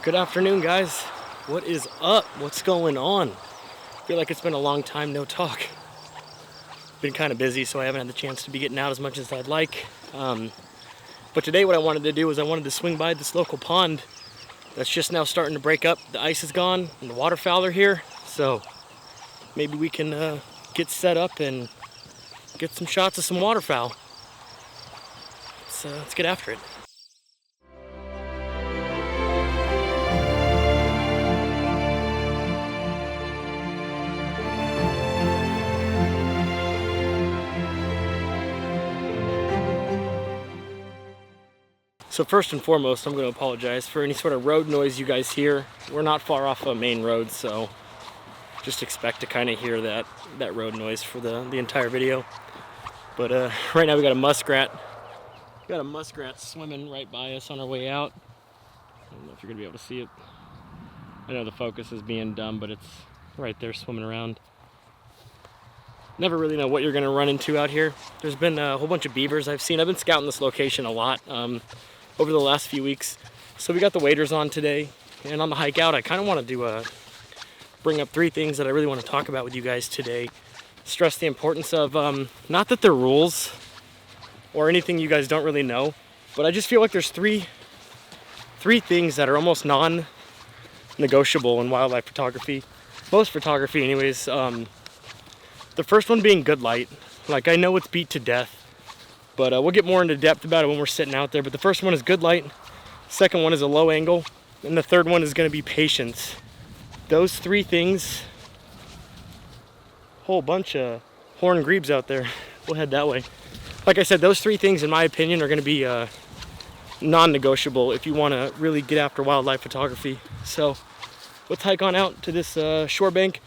Good afternoon, guys. What is up? What's going on? I feel like it's been a long time no talk. Been kind of busy, so I haven't had the chance to be getting out as much as I'd like. But today what I wanted to do was I wanted to swing by this local pond that's just now starting to break up. The ice is gone and the waterfowl are here, so maybe we can get set up and get some shots of some waterfowl. Let's get after it. So first and foremost, I'm going to apologize for any sort of road noise you guys hear. We're not far off a main road, so just expect to kind of hear that road noise for the entire video. But right now we got a muskrat. We got a muskrat swimming right by us on our way out. I don't know if you're going to be able to see it. I know the focus is being dumb, but it's right there swimming around. Never really know what you're going to run into out here. There's been a whole bunch of beavers I've seen. I've been scouting this location a lot over the last few weeks. So we got the waders on today, and on the hike out I kind of wanted to bring up 3 things that I really want to talk about with you guys today. Stress the importance of, not that they're rules or anything you guys don't really know, but I just feel like there's three things that are almost non-negotiable in wildlife photography. Most photography anyways. The first one being good light. Like, I know it's beat to death, but we'll get more into depth about it when we're sitting out there. But the first one is good light, second one is a low angle, and the third one is going to be patience. Those 3 things, whole bunch of horned grebes out there. We'll head that way. Like I said, those 3 things in my opinion are going to be non-negotiable if you want to really get after wildlife photography. So let's hike on out to this shore bank,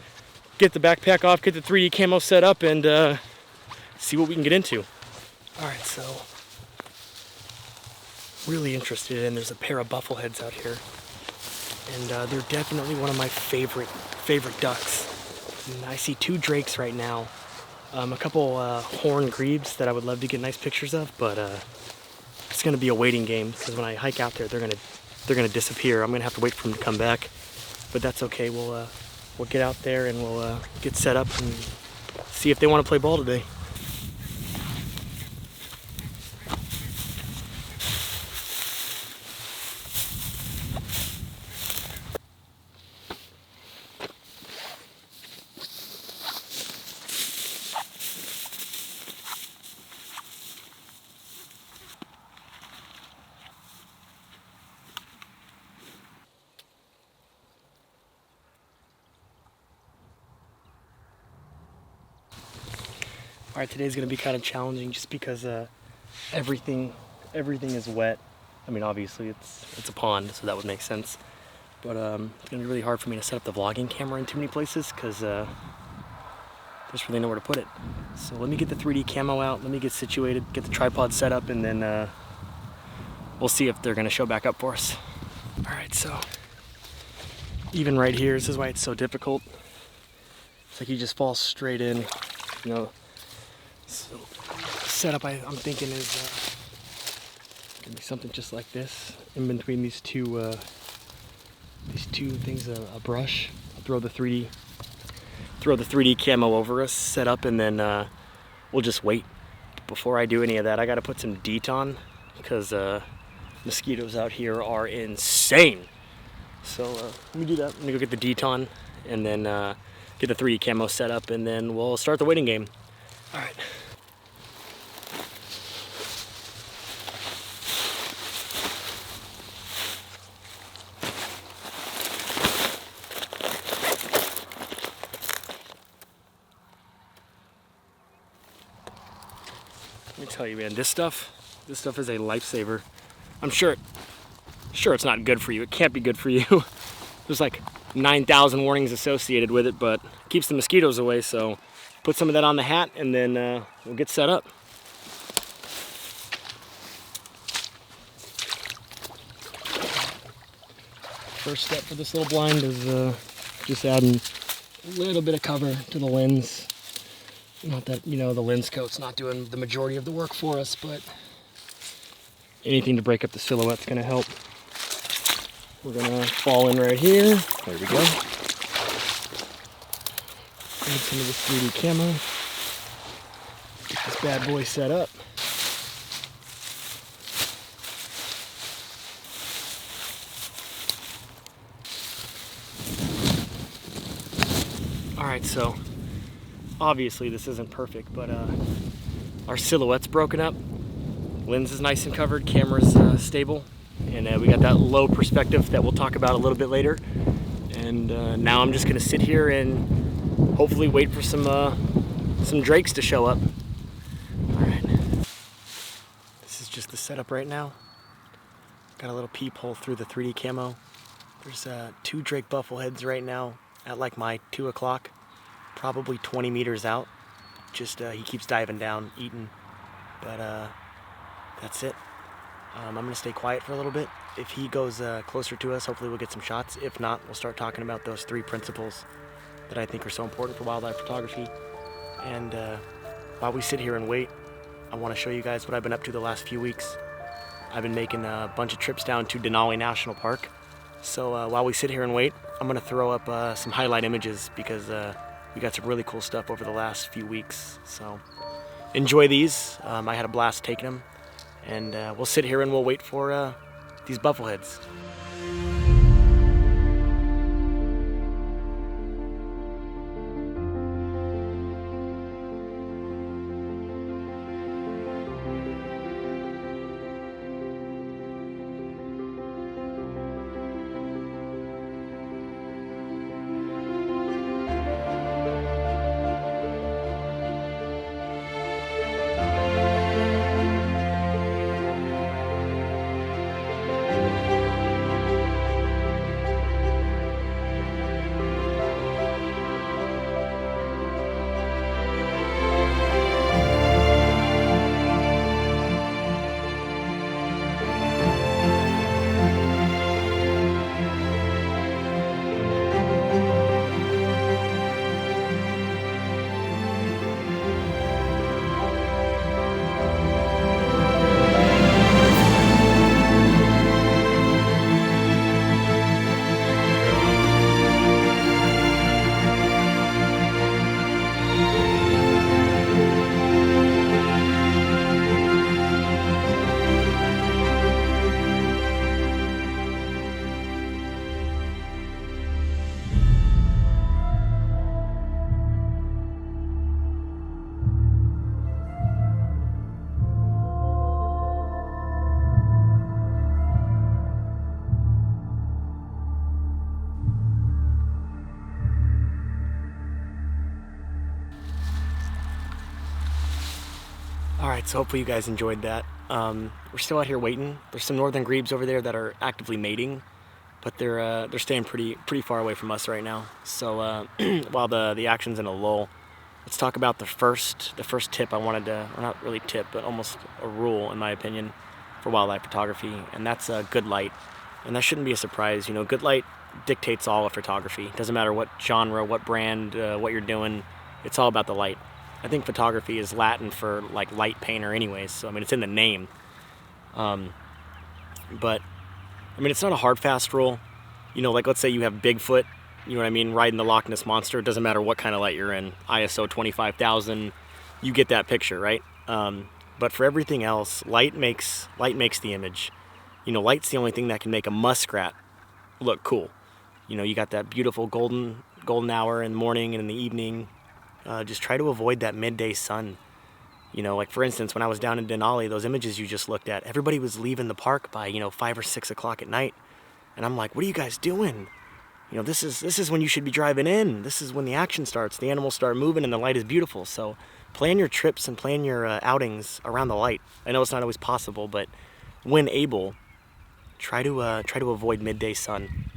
get the backpack off, get the 3D camo set up, and see what we can get into. Alright, so really interested in, there's a pair of buffleheads out here, and they're definitely one of my favorite ducks. And I see 2 drakes right now, a couple horned grebes that I would love to get nice pictures of, but it's going to be a waiting game, because when I hike out there they're going to disappear. I'm going to have to wait for them to come back, but that's okay. We'll get out there and we'll get set up and see if they want to play ball today. Alright, today's going to be kind of challenging just because everything is wet. I mean, obviously it's a pond, so that would make sense. But it's going to be really hard for me to set up the vlogging camera in too many places because there's really nowhere to put it. So let me get the 3D camo out, let me get situated, get the tripod set up, and then we'll see if they're going to show back up for us. Alright, so even right here, this is why it's so difficult. It's like you just fall straight in, you know. So setup I'm thinking is gonna be something just like this. In between these two things, a brush. I'll throw the 3D camo over us, set up, and then we'll just wait. Before I do any of that, I gotta put some DEET on because mosquitoes out here are insane. So let me do that. Let me go get the DEET on and then get the 3D camo set up, and then we'll start the waiting game. All right. Let me tell you, man, this stuff is a lifesaver. I'm sure it's not good for you. It can't be good for you. There's like 9,000 warnings associated with it, but it keeps the mosquitoes away, so put some of that on the hat, and then we'll get set up. First step for this little blind is just adding a little bit of cover to the lens. Not that, you know, the lens coat's not doing the majority of the work for us, but anything to break up the silhouette's gonna help. We're gonna fall in right here. There we go. Add some of this 3D camo. Get this bad boy set up. Alright, so obviously this isn't perfect, but our silhouette's broken up. Lens is nice and covered, camera's stable, and we got that low perspective that we'll talk about a little bit later. And now I'm just gonna sit here and hopefully wait for some drakes to show up. Alright, this is just the setup right now. Got a little peephole through the 3D camo. There's 2 drake buffleheads right now at like my 2 o'clock, probably 20 meters out. Just he keeps diving down, eating, but that's it. I'm gonna stay quiet for a little bit. If he goes closer to us, hopefully we'll get some shots. If not, we'll start talking about those 3 principles that I think are so important for wildlife photography. And while we sit here and wait, I want to show you guys what I've been up to the last few weeks. I've been making a bunch of trips down to Denali National Park. So while we sit here and wait, I'm gonna throw up some highlight images because we got some really cool stuff over the last few weeks. So enjoy these. I had a blast taking them, and we'll sit here and we'll wait for these buffleheads. Alright, so hopefully you guys enjoyed that. We're still out here waiting. There's some northern grebes over there that are actively mating, but they're staying pretty far away from us right now. So while the action's in a lull, let's talk about the first tip I wanted to, or not really tip, but almost a rule in my opinion for wildlife photography, and that's good light. And that shouldn't be a surprise. You know, good light dictates all of photography. It doesn't matter what genre, what brand, what you're doing. It's all about the light. I think photography is Latin for like light painter anyways, so I mean it's in the name. But I mean it's not a hard fast rule. You know, like let's say you have Bigfoot, you know what I mean, riding the Loch Ness Monster. It doesn't matter what kind of light you're in, ISO 25,000, you get that picture, right? But for everything else, light makes the image. You know, light's the only thing that can make a muskrat look cool. You know, you got that beautiful golden hour in the morning and in the evening. Just try to avoid that midday sun. You know, like for instance, when I was down in Denali, those images you just looked at, everybody was leaving the park by, you know, 5 or 6 o'clock at night. And I'm like, what are you guys doing? You know, this is when you should be driving in. This is when the action starts. The animals start moving and the light is beautiful. So plan your trips and plan your outings around the light. I know it's not always possible, but when able, try to avoid midday sun.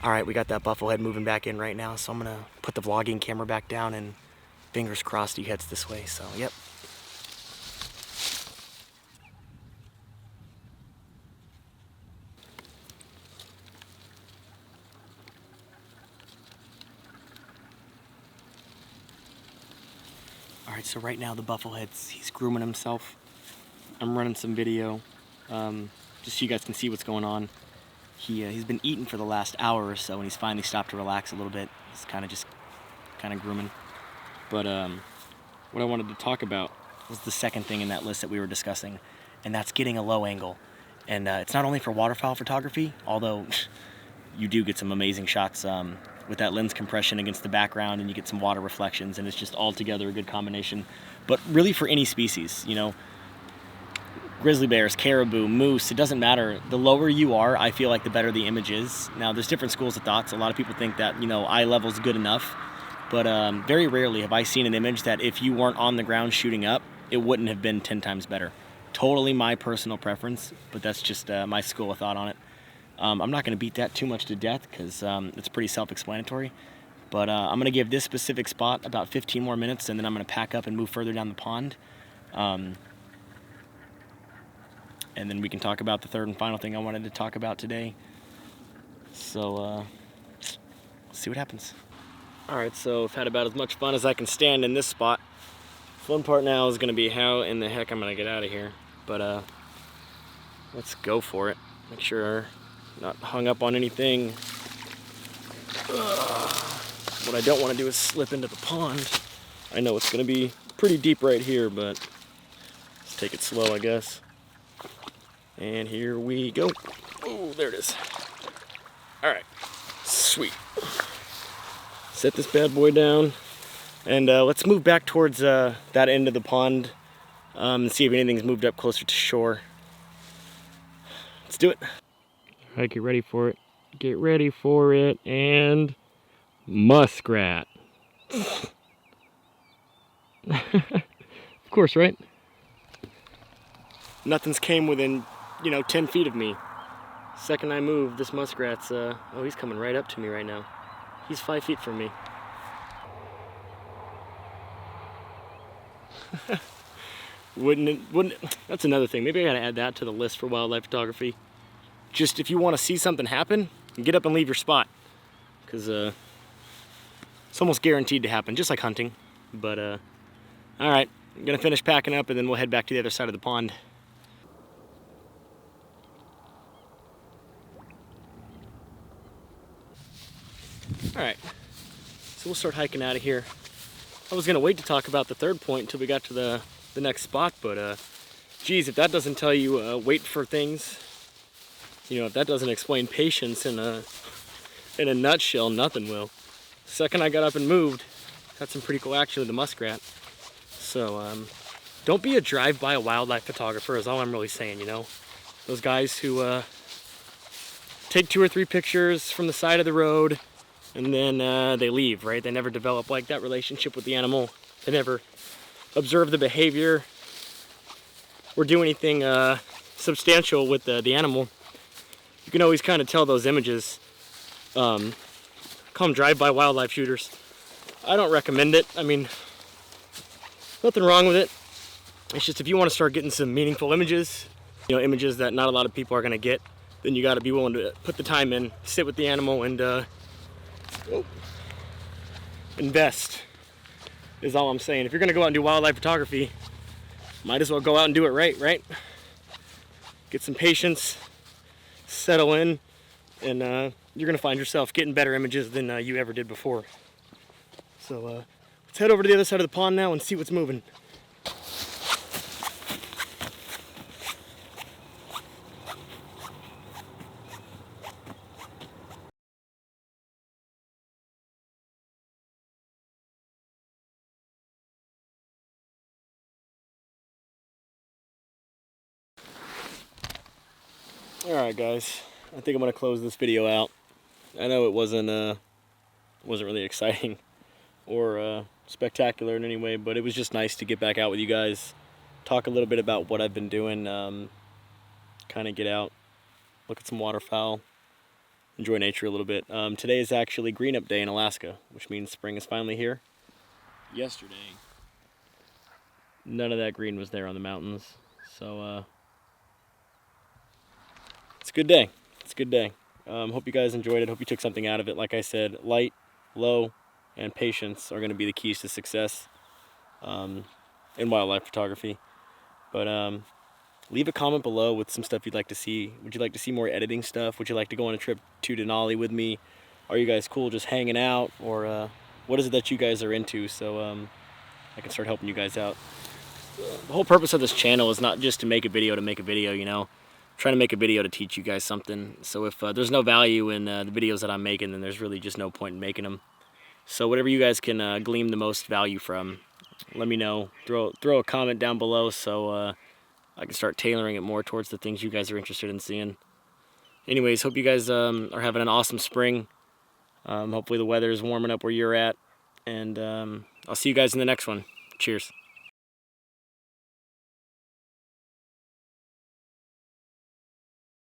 All right, we got that bufflehead moving back in right now, so I'm gonna put the vlogging camera back down and fingers crossed he heads this way, so yep. All right, so right now the bufflehead's, he's grooming himself. I'm running some video, just so you guys can see what's going on. He's been eating for the last hour or so, and he's finally stopped to relax a little bit. He's kind of grooming. But what I wanted to talk about was the second thing in that list that we were discussing, and that's getting a low angle. And it's not only for waterfowl photography, although you do get some amazing shots with that lens compression against the background, and you get some water reflections, and it's just altogether a good combination. But really for any species, you know, grizzly bears, caribou, moose, it doesn't matter. The lower you are, I feel like the better the image is. Now, there's different schools of thoughts. A lot of people think that, you know, eye level is good enough, but very rarely have I seen an image that if you weren't on the ground shooting up, it wouldn't have been 10 times better. Totally my personal preference, but that's just my school of thought on it. I'm not going to beat that too much to death because it's pretty self-explanatory, but I'm going to give this specific spot about 15 more minutes, and then I'm going to pack up and move further down the pond. And then we can talk about the third and final thing I wanted to talk about today. So, let's see what happens. Alright, so I've had about as much fun as I can stand in this spot. Fun part now is going to be how in the heck I'm going to get out of here. But, let's go for it. Make sure I'm not hung up on anything. What I don't want to do is slip into the pond. I know it's going to be pretty deep right here, but let's take it slow, I guess. And here we go. Oh, there it is. Alright, sweet. Set this bad boy down, and let's move back towards that end of the pond and see if anything's moved up closer to shore. Let's do it. Alright, get ready for it. Get ready for it, and muskrat. Of course, right? Nothing's came within, 10 feet of me. Second I move, this muskrat's, oh, he's coming right up to me right now. He's 5 feet from me. Wouldn't it? That's another thing. Maybe I gotta add that to the list for wildlife photography. Just if you want to see something happen, get up and leave your spot. Because it's almost guaranteed to happen, just like hunting. But, alright, I'm gonna finish packing up and then we'll head back to the other side of the pond. Alright, so we'll start hiking out of here. I was going to wait to talk about the third point until we got to the next spot, but geez, if that doesn't tell you wait for things, if that doesn't explain patience in a nutshell, nothing will. The second I got up and moved, had some pretty cool action with the muskrat. So don't be a drive-by wildlife photographer is all I'm really saying, Those guys who take 2 or 3 pictures from the side of the road, and then they leave, right? They never develop like that relationship with the animal. They never observe the behavior or do anything substantial with the animal. You can always kind of tell those images. Call them drive-by wildlife shooters. I don't recommend it. I mean, nothing wrong with it. It's just if you want to start getting some meaningful images, images that not a lot of people are going to get, then you got to be willing to put the time in, sit with the animal, and invest is all I'm saying. If you're gonna go out and do wildlife photography, might as well go out and do it right? Get some patience, settle in, and you're gonna find yourself getting better images than you ever did before. So let's head over to the other side of the pond now and see what's moving. Alright guys, I think I'm going to close this video out. I know it wasn't really exciting or spectacular in any way, but it was just nice to get back out with you guys, talk a little bit about what I've been doing, kind of get out, look at some waterfowl, enjoy nature a little bit. Today is actually Green Up Day in Alaska, which means spring is finally here. Yesterday, none of that green was there on the mountains, so it's a good day. It's a good day. Hope you guys enjoyed it. Hope you took something out of it. Like I said, light, low, and patience are going to be the keys to success in wildlife photography. But leave a comment below with some stuff you'd like to see. Would you like to see more editing stuff? Would you like to go on a trip to Denali with me? Are you guys cool just hanging out? Or what is it that you guys are into, so I can start helping you guys out? The whole purpose of this channel is not just to make a video to make a video, you know. I'm trying to make a video to teach you guys something. So if there's no value in the videos that I'm making, then there's really just no point in making them. So whatever you guys can glean the most value from, let me know. Throw a comment down below so I can start tailoring it more towards the things you guys are interested in seeing. Anyways, hope you guys are having an awesome spring. Hopefully the weather is warming up where you're at. And I'll see you guys in the next one. Cheers.